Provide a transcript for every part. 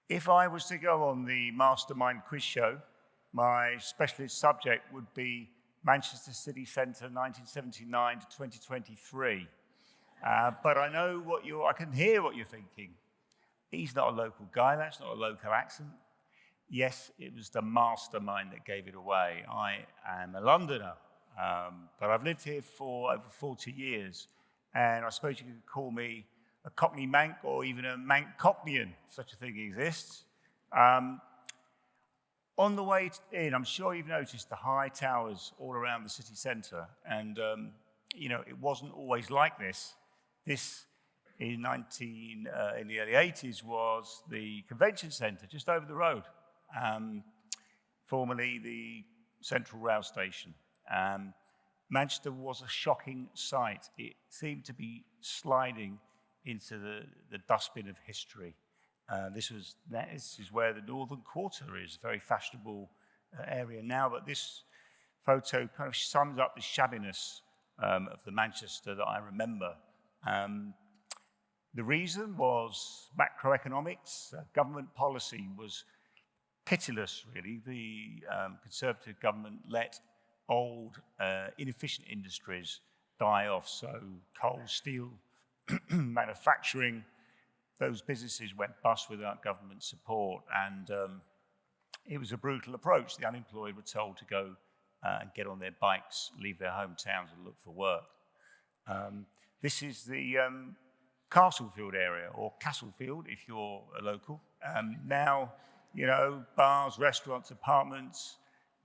If I was to go on the Mastermind quiz show, my specialist subject would be Manchester City Centre 1979 to 2023. But I know I can hear what you're thinking. He's not a local guy, that's not a local accent. Yes, it was the mastermind that gave it away. I am a Londoner, but I've lived here for over 40 years, and I suppose you could call me a Cockney Manc or even a Manc Cockneyan, if such a thing exists. On the way in, I'm sure you've noticed the high towers all around the city centre, and it wasn't always like this. This, in the early 80s, was the convention centre just over the road, formerly the Central Rail Station. Manchester was a shocking sight. It seemed to be sliding into the dustbin of history. This is where the Northern Quarter is, a very fashionable area now, but this photo kind of sums up the shabbiness of the Manchester that I remember. The reason was macroeconomics. Government policy was pitiless, really. The Conservative government let old, inefficient industries die off, so coal, steel, manufacturing, those businesses went bust without government support, and it was a brutal approach. The unemployed were told to go and get on their bikes, leave their hometowns and look for work. This is the Castlefield area, or Castlefield if you're a local. Now, bars, restaurants, apartments,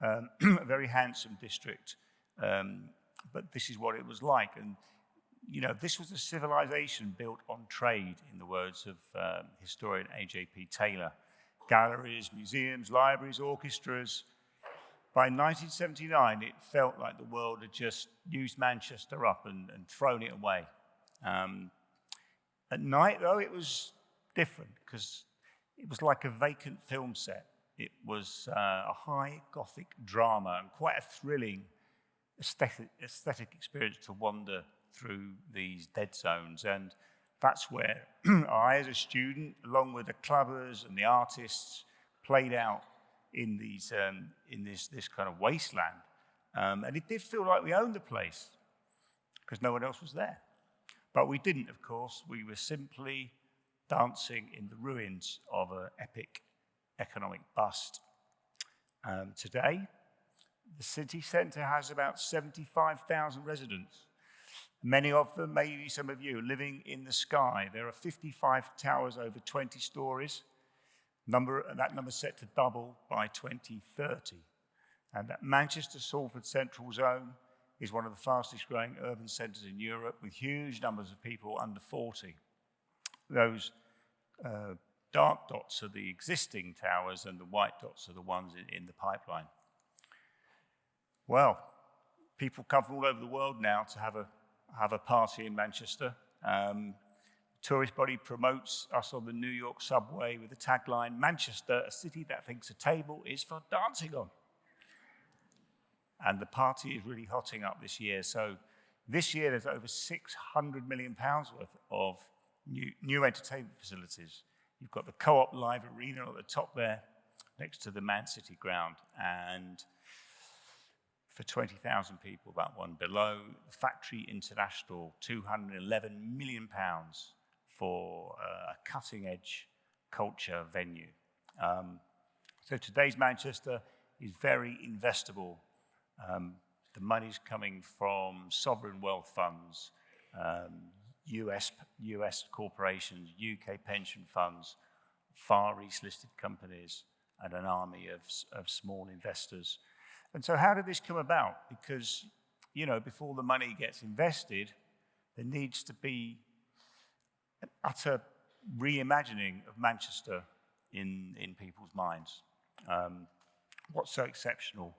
a very handsome district. But this is what it was like. And, this was a civilization built on trade, in the words of historian A.J.P. Taylor. Galleries, museums, libraries, orchestras. By 1979, it felt like the world had just used Manchester up and thrown it away. At night, though, it was different, because it was like a vacant film set. It was a high Gothic drama and quite a thrilling aesthetic experience to wander through these dead zones. And that's where I, as a student, along with the clubbers and the artists, played out in these in this kind of wasteland. And it did feel like we owned the place, because no one else was there. But we didn't, of course. We were simply dancing in the ruins of an epic economic bust. Today, the city centre has about 75,000 residents. Many of them, maybe some of you, living in the sky. There are 55 towers over 20 stories. That number set to double by 2030. And that Manchester Salford Central Zone is one of the fastest growing urban centres in Europe, with huge numbers of people under 40. Those dark dots are the existing towers, and the white dots are the ones in the pipeline. Well, people come from all over the world now to have a party in Manchester. Tourist body promotes us on the New York subway with the tagline, "Manchester, a city that thinks a table is for dancing on." And the party is really hotting up this year. So this year there's over £600 million worth of new entertainment facilities. You've got the Co-op Live Arena at the top there, next to the Man City ground. And for 20,000 people, that one below, the Factory International, £211 million for a cutting-edge culture venue. So today's Manchester is very investable. The money's coming from sovereign wealth funds, US corporations, UK pension funds, Far East listed companies, and an army of small investors. And so how did this come about? Because, before the money gets invested, there needs to be an utter reimagining of Manchester in people's minds. What's so exceptional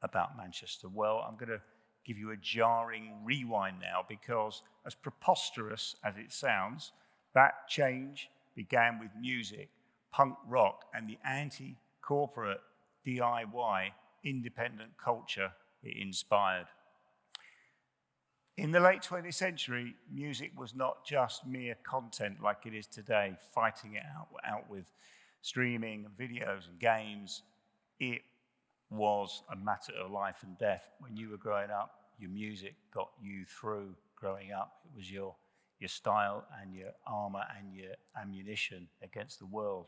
about Manchester? Well, I'm going to give you a jarring rewind now, because as preposterous as it sounds, that change began with music, punk rock, and the anti-corporate DIY independent culture it inspired. In the late 20th century, music was not just mere content like it is today, fighting it out with streaming and videos and games. It was a matter of life and death. When you were growing up, your music got you through growing up. It was your style and your armor and your ammunition against the world.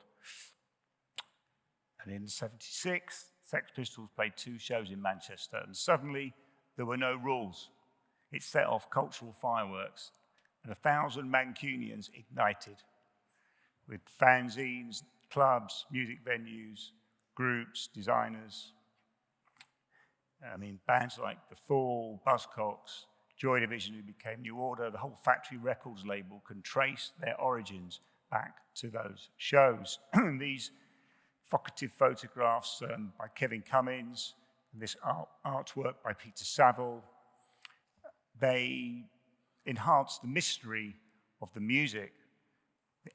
And in '76, Sex Pistols played 2 shows in Manchester, and suddenly there were no rules. It set off cultural fireworks, and 1,000 Mancunians ignited with fanzines, clubs, music venues, groups, designers. Bands like The Fall, Buzzcocks, Joy Division, who became New Order, the whole Factory Records label can trace their origins back to those shows. These evocative photographs by Kevin Cummins, and this artwork by Peter Saville, they enhanced the mystery of the music.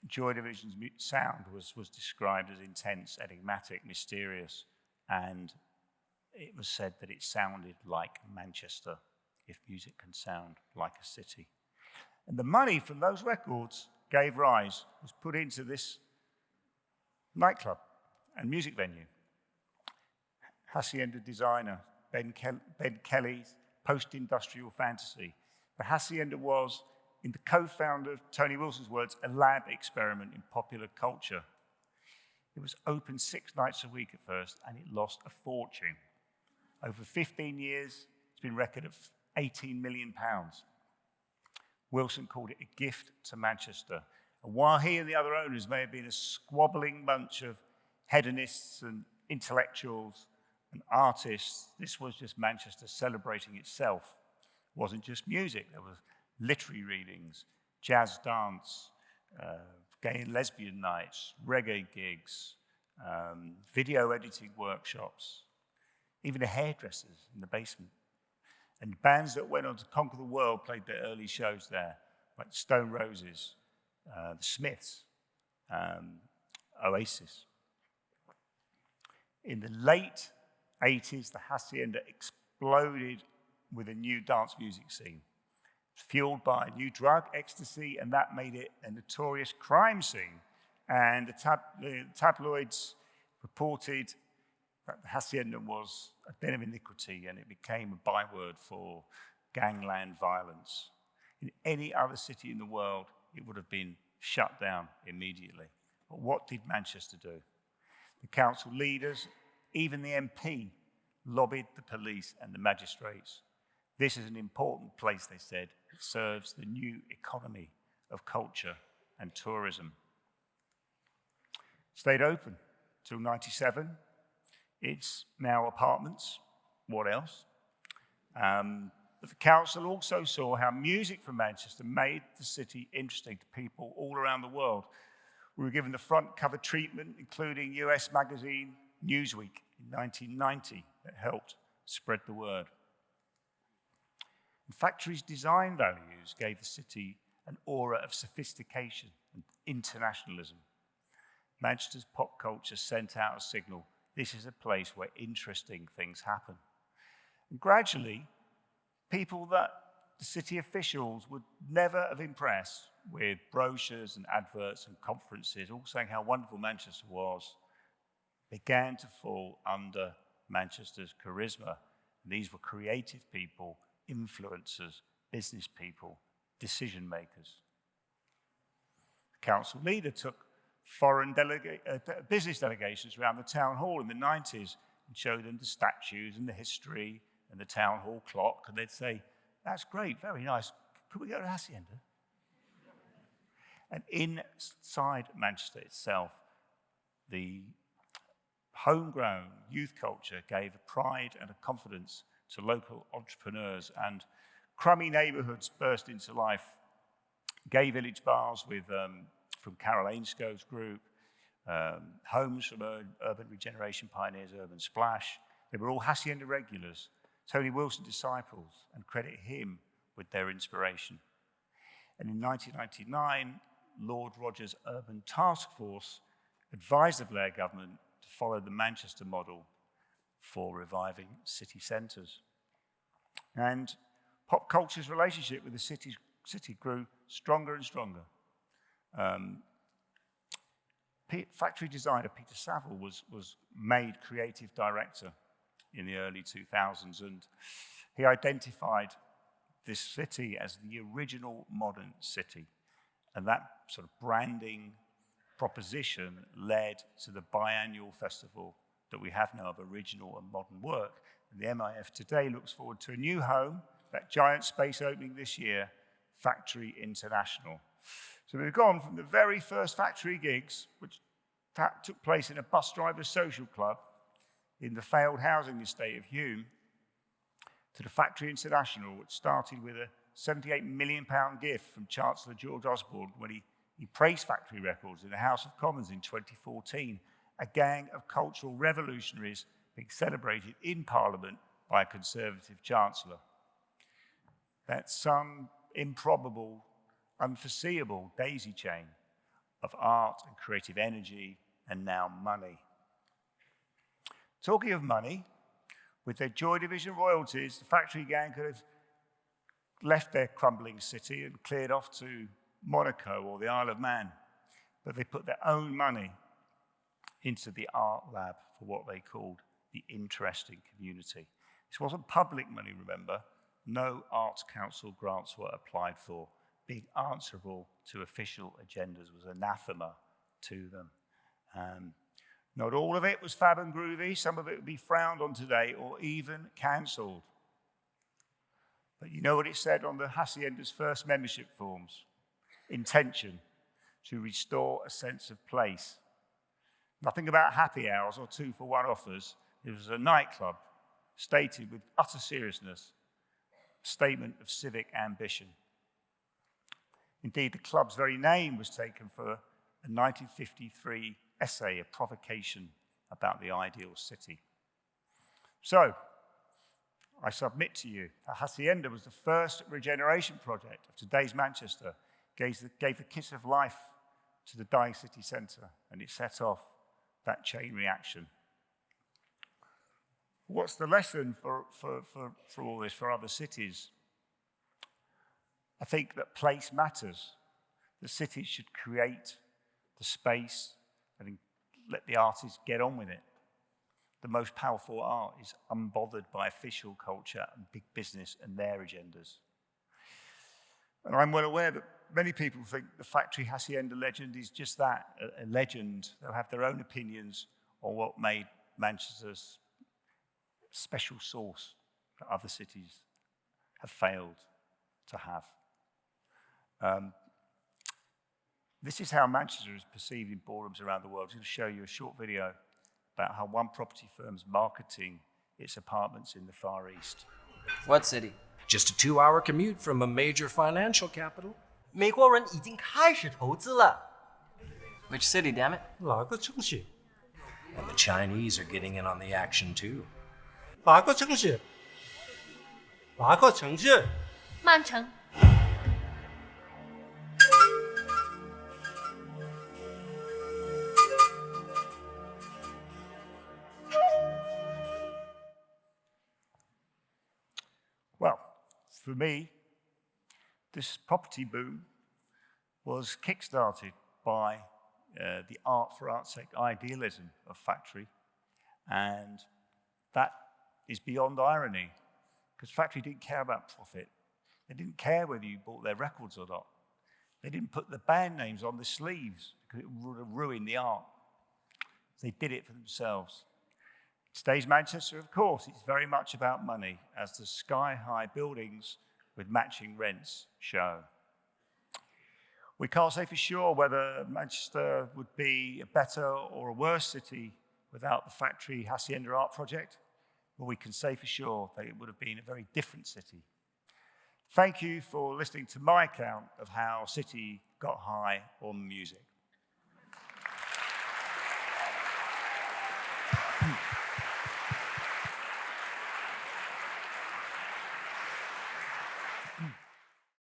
Joy Division's sound was described as intense, enigmatic, mysterious, and it was said that it sounded like Manchester, if music can sound like a city. And the money from those records was put into this nightclub and music venue. Hacienda designer Ben Kelly's post-industrial fantasy. The Hacienda was, in the co-founder Tony Wilson's words, a lab experiment in popular culture. It was open 6 nights a week at first, and it lost a fortune. Over 15 years, it's been reckoned of £18 million. Wilson called it a gift to Manchester. And while he and the other owners may have been a squabbling bunch of hedonists and intellectuals and artists, this was just Manchester celebrating itself. It wasn't just music. There was literary readings, jazz dance, gay and lesbian nights, reggae gigs, video editing workshops, even the hairdressers in the basement. And bands that went on to conquer the world played their early shows there, like Stone Roses, the Smiths, Oasis. In the late 80s, the Hacienda exploded with a new dance music scene, fueled by a new drug, ecstasy, and that made it a notorious crime scene. And the tabloids reported that the Hacienda was a den of iniquity, and it became a byword for gangland violence. In any other city in the world, it would have been shut down immediately. But what did Manchester do? The council leaders, even the MP, lobbied the police and the magistrates. This is an important place, they said. It serves the new economy of culture and tourism. Stayed open till '97. It's now apartments. What else? But the council also saw how music from Manchester made the city interesting to people all around the world. We were given the front cover treatment, including US magazine Newsweek in 1990, that helped spread the word. And Factory's design values gave the city an aura of sophistication and internationalism. Manchester's pop culture sent out a signal: this is a place where interesting things happen. And gradually, people that the city officials would never have impressed with brochures and adverts and conferences, all saying how wonderful Manchester was, began to fall under Manchester's charisma. And these were creative people, influencers, business people, decision makers. The council leader took foreign business delegations around the town hall in the 90s and showed them the statues and the history and the town hall clock, and they'd say, "That's great, very nice. Could we go to Hacienda?" And inside Manchester itself, the homegrown youth culture gave a pride and a confidence to local entrepreneurs, and crummy neighborhoods burst into life. Gay village bars from Carol Ainsco's group, homes from urban regeneration pioneers, Urban Splash. They were all Hacienda regulars, Tony Wilson disciples, and credit him with their inspiration. And in 1999, Lord Rogers' Urban Task Force advised the Blair government to follow the Manchester model for reviving city centres. And pop culture's relationship with the city grew stronger and stronger. Factory designer Peter Saville was made creative director in the early 2000s, and he identified this city as the original modern city. And that sort of branding proposition led to the biannual festival that we have now of original and modern work. And the MIF today looks forward to a new home, that giant space opening this year, Factory International. So we've gone from the very first factory gigs, which took place in a bus driver's social club in the failed housing estate of Hume, to the Factory International, which started with a £78 million gift from Chancellor George Osborne when he praised Factory Records in the House of Commons in 2014, a gang of cultural revolutionaries being celebrated in Parliament by a Conservative Chancellor. That's some improbable, unforeseeable daisy chain of art and creative energy and now money. Talking of money, with their Joy Division royalties, the Factory gang could have left their crumbling city and cleared off to Monaco or the Isle of Man, but they put their own money into the art lab for what they called the interesting community. This wasn't public money, remember. No Arts Council grants were applied for. Being answerable to official agendas was anathema to them. Not all of it was fab and groovy. Some of it would be frowned on today or even cancelled. But you know what it said on the Hacienda's first membership forms? Intention, to restore a sense of place. Nothing about happy hours or 2-for-1 offers. It was a nightclub, stated with utter seriousness, a statement of civic ambition. Indeed, the club's very name was taken for a 1953 essay, a provocation about the ideal city. So, I submit to you that Hacienda was the first regeneration project of today's Manchester, gave the kiss of life to the dying city centre, and it set off that chain reaction. What's the lesson for all this for other cities? I think that place matters. The cities should create the space and let the artists get on with it. The most powerful art is unbothered by official culture and big business and their agendas. And I'm well aware that many people think the Factory Hacienda legend is just that, a legend. They'll have their own opinions on what made Manchester's special sauce that other cities have failed to have. This is how Manchester is perceived in boardrooms around the world. I'm going to show you a short video about how one property firm's marketing its apartments in the Far East. What city? Just a 2-hour commute from a major financial capital. 美国人已经开始投资了。 Which city, damn it? 哪个城市？ And the Chinese are getting in on the action too. 哪个城市？哪个城市？曼城。 Well, for me, this property boom was kick-started by the art for art's sake idealism of Factory, and that is beyond irony, because Factory didn't care about profit. They didn't care whether you bought their records or not. They didn't put the band names on the sleeves because it would have ruined the art. They did it for themselves. Today's Manchester, of course, it's very much about money, as the sky-high buildings with matching rents show. We can't say for sure whether Manchester would be a better or a worse city without the Factory Hacienda art project, but we can say for sure that it would have been a very different city. Thank you for listening to my account of how City got high on music.